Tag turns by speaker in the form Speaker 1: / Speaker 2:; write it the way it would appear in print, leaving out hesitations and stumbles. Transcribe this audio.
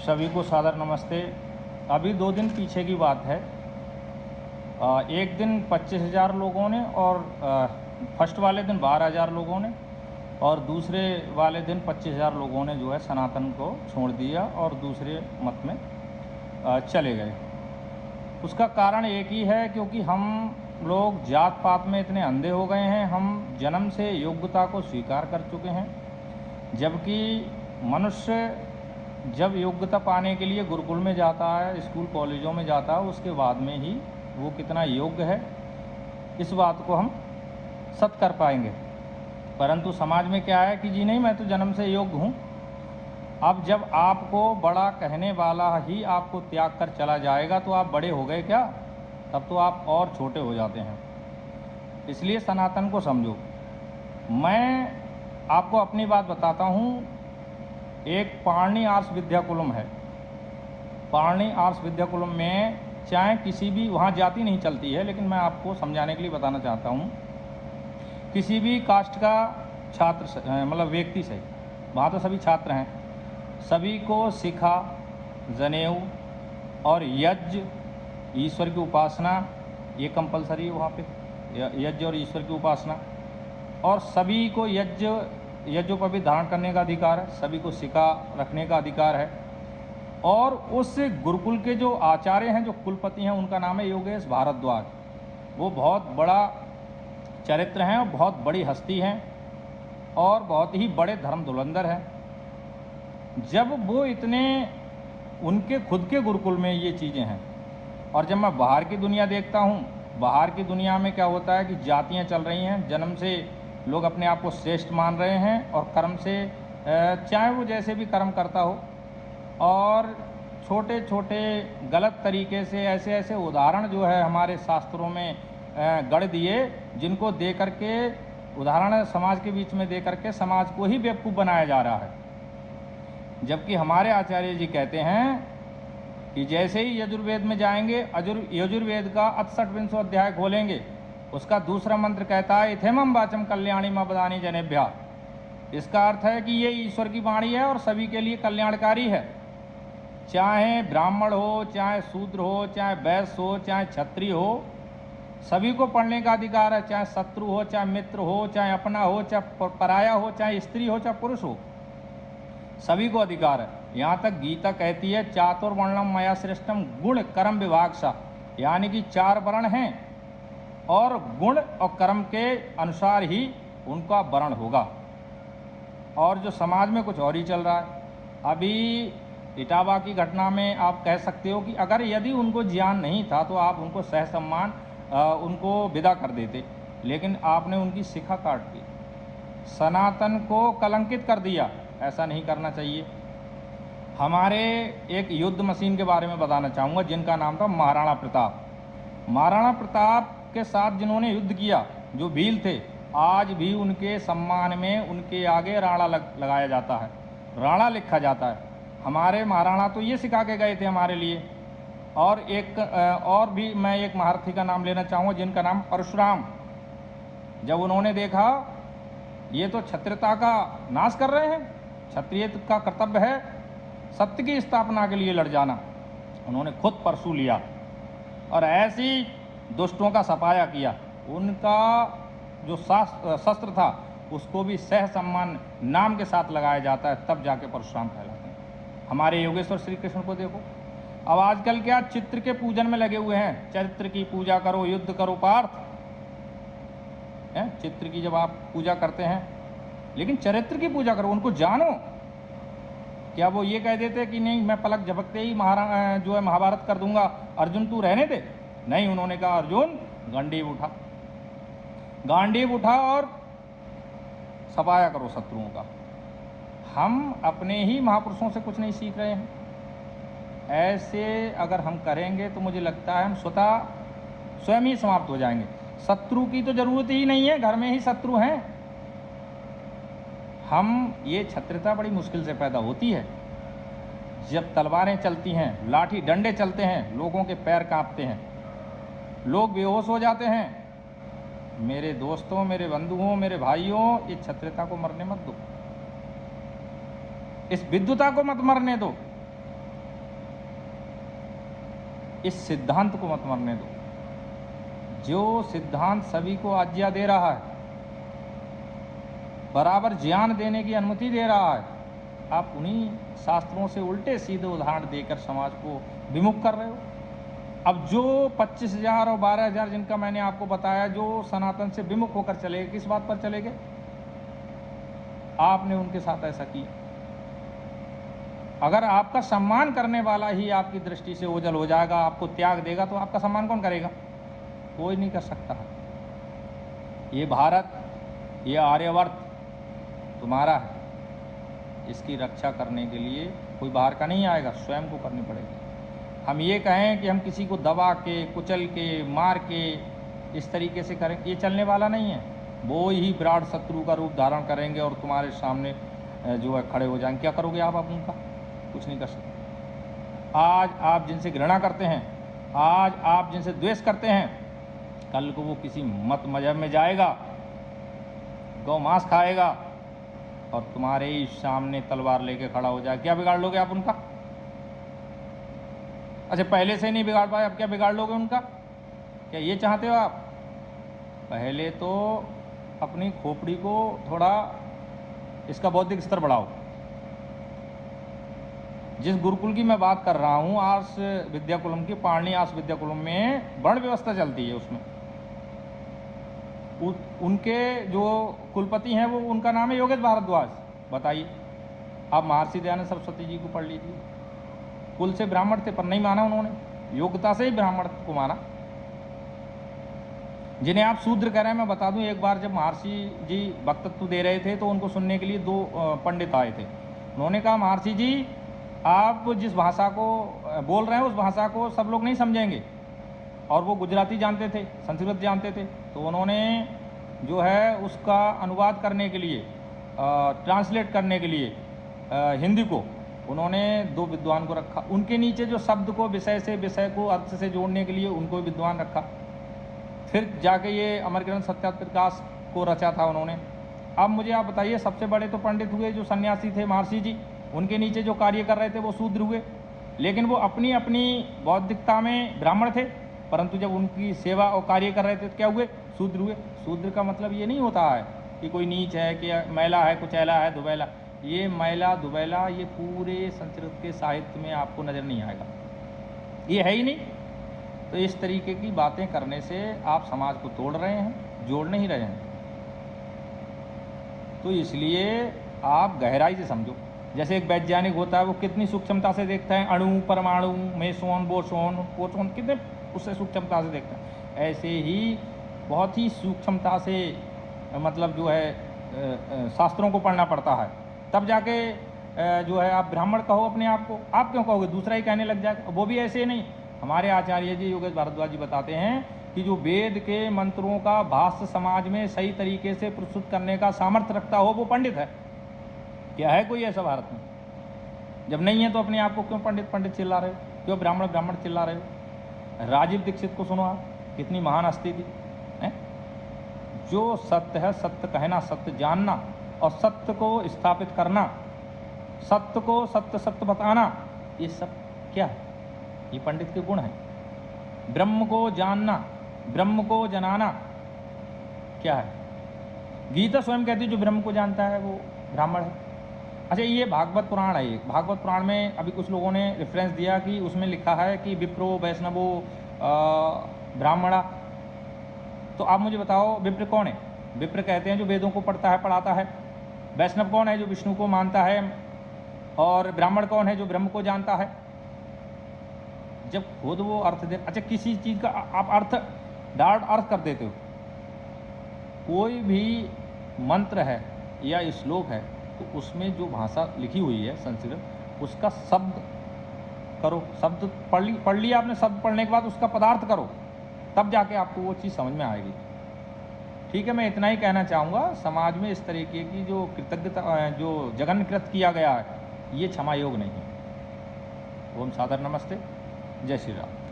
Speaker 1: सभी को सादर नमस्ते। अभी 2 दिन पीछे की बात है। एक दिन 25,000 लोगों ने और फर्स्ट वाले दिन 12,000 लोगों ने और दूसरे वाले दिन 25,000 लोगों ने जो है सनातन को छोड़ दिया और दूसरे मत में चले गए। उसका कारण एक ही है, क्योंकि हम लोग जात पात में इतने अंधे हो गए हैं। हम जन्म से योग्यता को स्वीकार कर चुके हैं, जबकि मनुष्य जब योग्यता पाने के लिए गुरुकुल में जाता है, स्कूल कॉलेजों में जाता है, उसके बाद में ही वो कितना योग्य है इस बात को हम सत्य कर पाएंगे। परंतु समाज में क्या है कि जी नहीं, मैं तो जन्म से योग्य हूँ। अब जब आपको बड़ा कहने वाला ही आपको त्याग कर चला जाएगा तो आप बड़े हो गए क्या? तब तो आप और छोटे हो जाते हैं। इसलिए सनातन को समझो। मैं आपको अपनी बात बताता हूँ। एक पारणी आर्ष विद्याकुलम है। पारणी आर्ष विद्याकुलम में चाहे किसी भी, वहाँ जाति नहीं चलती है, लेकिन मैं आपको समझाने के लिए बताना चाहता हूँ। किसी भी कास्ट का छात्र मतलब व्यक्ति से, वहाँ तो सभी छात्र हैं, सभी को शिखा, जनेऊ और यज्ञ, ईश्वर की उपासना, ये कंपलसरी है वहाँ पे। यज्ञ और ईश्वर की उपासना, और सभी को यज्ञोपवीत धारण करने का अधिकार है, सभी को शिखा रखने का अधिकार है। और उस गुरुकुल के जो आचार्य हैं, जो कुलपति हैं, उनका नाम है योगेश भारद्वाज। वो बहुत बड़ा चरित्र हैं और बहुत बड़ी हस्ती हैं और बहुत ही बड़े धर्म धुरंधर हैं। जब वो इतने, उनके खुद के गुरुकुल में ये चीज़ें हैं, और जब मैं बाहर की दुनिया देखता हूँ, बाहर की दुनिया में क्या होता है कि जातियाँ चल रही हैं। जन्म से लोग अपने आप को श्रेष्ठ मान रहे हैं और कर्म से, चाहे वो जैसे भी कर्म करता हो, और छोटे छोटे गलत तरीके से ऐसे ऐसे उदाहरण जो है हमारे शास्त्रों में गढ़ दिए, जिनको दे करके, उदाहरण समाज के बीच में दे करके समाज को ही बेवकूफ़ बनाया जा रहा है। जबकि हमारे आचार्य जी कहते हैं कि जैसे ही यजुर्वेद में जाएंगे, यजुर्वेद का 68वां अध्याय खोलेंगे, उसका दूसरा मंत्र कहता है इथेमम वाचम कल्याणी मबदानी जनेभ्या। इसका अर्थ है कि ये ईश्वर की वाणी है और सभी के लिए कल्याणकारी है। चाहे ब्राह्मण हो, चाहे शूद्र हो, चाहे वैश्य हो, चाहे क्षत्रिय हो, सभी को पढ़ने का अधिकार है। चाहे शत्रु हो, चाहे मित्र हो, चाहे अपना हो, चाहे पराया हो, चाहे स्त्री हो, चाहे पुरुष हो, सभी को अधिकार है। यहाँ तक गीता कहती है चातुर्वर्णम मया श्रेष्ठम गुण कर्म विभाग सा, यानी कि 4 वर्ण हैं और गुण और कर्म के अनुसार ही उनका वर्ण होगा। और जो समाज में कुछ और ही चल रहा है। अभी इटावा की घटना में आप कह सकते हो कि अगर यदि उनको ज्ञान नहीं था तो आप उनको सहसम्मान उनको विदा कर देते, लेकिन आपने उनकी शिखा काट दी, सनातन को कलंकित कर दिया। ऐसा नहीं करना चाहिए। हमारे एक युद्ध मशीन के बारे में बताना चाहूँगा, जिनका नाम था महाराणा प्रताप। महाराणा प्रताप के साथ जिन्होंने युद्ध किया, जो भील थे, आज भी उनके सम्मान में उनके आगे राणा लगाया जाता है, राणा लिखा जाता है। हमारे महाराणा तो ये सिखा के गए थे हमारे लिए। और एक और भी मैं एक महारथी का नाम लेना चाहूँगा, जिनका नाम परशुराम। जब उन्होंने देखा ये तो क्षत्रियता का नाश कर रहे हैं, क्षत्रिय का कर्तव्य है सत्य की स्थापना के लिए लड़ जाना, उन्होंने खुद परशु लिया और ऐसी दुष्टों का सफाया किया। उनका जो शस्त्र था उसको भी सह सम्मान नाम के साथ लगाया जाता है, तब जाके परशुराम कहलाते हैं। हमारे योगेश्वर श्री कृष्ण को देखो। अब आजकल क्या चित्र के पूजन में लगे हुए हैं, चरित्र की पूजा करो, युद्ध करो पार्थ है। चित्र की जब आप पूजा करते हैं, लेकिन चरित्र की पूजा करो, उनको जानो। क्या वो ये कह देते कि नहीं मैं पलक झपकते ही जो है महाभारत कर दूंगा, अर्जुन तू रहने दे? नहीं, उन्होंने कहा अर्जुन गांडीव उठा और सफाया करो शत्रुओं का। हम अपने ही महापुरुषों से कुछ नहीं सीख रहे हैं। ऐसे अगर हम करेंगे तो मुझे लगता है हम स्वयं ही समाप्त हो जाएंगे। शत्रु की तो जरूरत ही नहीं है, घर में ही शत्रु हैं। ये क्षत्रियता बड़ी मुश्किल से पैदा होती है। जब तलवारें चलती हैं, लाठी डंडे चलते हैं, लोगों के पैर कांपते हैं, लोग बेहोश हो जाते हैं। मेरे दोस्तों, मेरे बंधुओं, मेरे भाइयों, इस क्षत्रियता को मरने मत दो, इस विद्वता को मत मरने दो। इस सिद्धांत को मत मरने दो। जो सिद्धांत सभी को आज्ञा दे रहा है, बराबर ज्ञान देने की अनुमति दे रहा है, आप उन्हीं शास्त्रों से उल्टे सीधे उदाहरण देकर समाज को विमुख कर रहे हो। अब जो 25,000 और 12,000 जिनका मैंने आपको बताया, जो सनातन से विमुख होकर चले गए, किस बात पर चले गए? आपने उनके साथ ऐसा किया। अगर आपका सम्मान करने वाला ही आपकी दृष्टि से ओझल हो जाएगा, आपको त्याग देगा, तो आपका सम्मान कौन करेगा? कोई नहीं कर सकता। ये भारत, ये आर्यवर्त तुम्हारा है। इसकी रक्षा करने के लिए कोई बाहर का नहीं आएगा, स्वयं को करनी पड़ेगी। हम ये कहें कि हम किसी को दबा के, कुचल के, मार के इस तरीके से करें, ये चलने वाला नहीं है। वो ही विराट शत्रु का रूप धारण करेंगे और तुम्हारे सामने जो है खड़े हो जाएंगे। क्या करोगे आप उनका? कुछ नहीं कर सकते। आज आप जिनसे घृणा करते हैं, आज आप जिनसे द्वेष करते हैं, कल को वो किसी मत मजहब में जाएगा, गौ मांस खाएगा और तुम्हारे ही सामने तलवार लेके खड़ा हो जाए। क्या बिगाड़ लोगे आप उनका? अच्छा, पहले से नहीं बिगाड़ पाए, अब क्या बिगाड़ लोगे उनका? क्या ये चाहते हो आप? पहले तो अपनी खोपड़ी को थोड़ा इसका बौद्धिक स्तर बढ़ाओ। जिस गुरुकुल की मैं बात कर रहा हूँ, आर्ष विद्याकुलम की, पाणनी आर्ष विद्याकुलम में वर्ण व्यवस्था चलती है। उसमें उनके जो कुलपति हैं, वो उनका नाम है योगेश भारद्वाज। बताइए, आप महर्षि दयानंद सरस्वती जी को पढ़ लीजिए। कुल से ब्राह्मण थे, पर नहीं माना उन्होंने, योग्यता से ही ब्राह्मण को माना। जिन्हें आप शूद्र कह रहे हैं, मैं बता दूं, एक बार जब महर्षि जी वक्तत्व दे रहे थे तो उनको सुनने के लिए 2 पंडित आए थे। उन्होंने कहा, महर्षि जी, आप जिस भाषा को बोल रहे हैं उस भाषा को सब लोग नहीं समझेंगे। और वो गुजराती जानते थे, संस्कृत जानते थे, तो उन्होंने जो है उसका अनुवाद करने के लिए, ट्रांसलेट करने के लिए हिंदी को उन्होंने 2 विद्वान को रखा। उनके नीचे जो शब्द को विषय से, विषय को अर्थ से जोड़ने के लिए उनको विद्वान रखा। फिर जाके ये अमर ग्रंथ सत्यार्थ प्रकाश को रचा था उन्होंने। अब मुझे आप बताइए, सबसे बड़े तो पंडित हुए जो सन्यासी थे, महर्षि जी, उनके नीचे जो कार्य कर रहे थे वो शूद्र हुए। लेकिन वो अपनी अपनी बौद्धिकता में ब्राह्मण थे, परंतु जब उनकी सेवा और कार्य कर रहे थे तो क्या हुए? शूद्र हुए। शूद्र का मतलब ये नहीं होता है कि कोई नीच है, कि मैला है, कुचैला है, दुबैला। ये मैला दुबैला ये पूरे संस्कृत के साहित्य में आपको नज़र नहीं आएगा, ये है ही नहीं। तो इस तरीके की बातें करने से आप समाज को तोड़ रहे हैं, जोड़ नहीं रहे हैं। तो इसलिए आप गहराई से समझो। जैसे एक वैज्ञानिक होता है, वो कितनी सूक्ष्मता से देखता है, अणु, परमाणु, मेसोन, बोसोन, पोचोन, कितने उससे सूक्ष्मता से देखता है। ऐसे ही बहुत ही सूक्ष्मता से मतलब जो है शास्त्रों को पढ़ना पड़ता है, तब जाके जो है आप ब्राह्मण कहो अपने आप को। आप क्यों कहोगे? दूसरा ही कहने लग जाएगा। वो भी ऐसे नहीं। हमारे आचार्य जी योगेश भारद्वाज जी बताते हैं कि जो वेद के मंत्रों का भाष्य समाज में सही तरीके से प्रस्तुत करने का सामर्थ्य रखता हो, वो पंडित है। क्या है कोई ऐसा भारत में? जब नहीं है तो अपने आप को क्यों पंडित पंडित चिल्ला रहे हो? क्यों ब्राह्मण ब्राह्मण चिल्ला रहे हो? राजीव दीक्षित को सुनो आप, कितनी महान हस्ती थी है? जो सत्य है सत्य कहना, सत्य जानना और सत्य को स्थापित करना, सत्य को सत्य सत्य बताना, ये सब क्या है? ये पंडित के गुण हैं। ब्रह्म को जानना, ब्रह्म को जनाना क्या है? गीता स्वयं कहती है जो ब्रह्म को जानता है वो ब्राह्मण है। अच्छा, ये भागवत पुराण है। ये भागवत पुराण में अभी कुछ लोगों ने रेफरेंस दिया कि उसमें लिखा है कि विप्रो वैष्णवो ब्राह्मणा। तो आप मुझे बताओ, विप्र कौन है? विप्र कहते हैं जो वेदों को पढ़ता है, पढ़ाता है। वैष्णव कौन है? जो विष्णु को मानता है। और ब्राह्मण कौन है? जो ब्रह्म को जानता है। जब खुद वो अर्थ दे, अच्छा किसी चीज़ का आप डायरेक्ट अर्थ कर देते हो। कोई भी मंत्र है या श्लोक है तो उसमें जो भाषा लिखी हुई है संस्कृत, उसका शब्द करो। शब्द पढ़ लिया आपने, शब्द पढ़ने के बाद उसका पदार्थ करो, तब जाके आपको वो चीज़ समझ में आएगी। ठीक है, मैं इतना ही कहना चाहूँगा। समाज में इस तरीके की जो कृतज्ञता, जो जघन्यकृत किया गया है, ये क्षमा योग नहीं है। ओम सादर नमस्ते, जय श्री राम।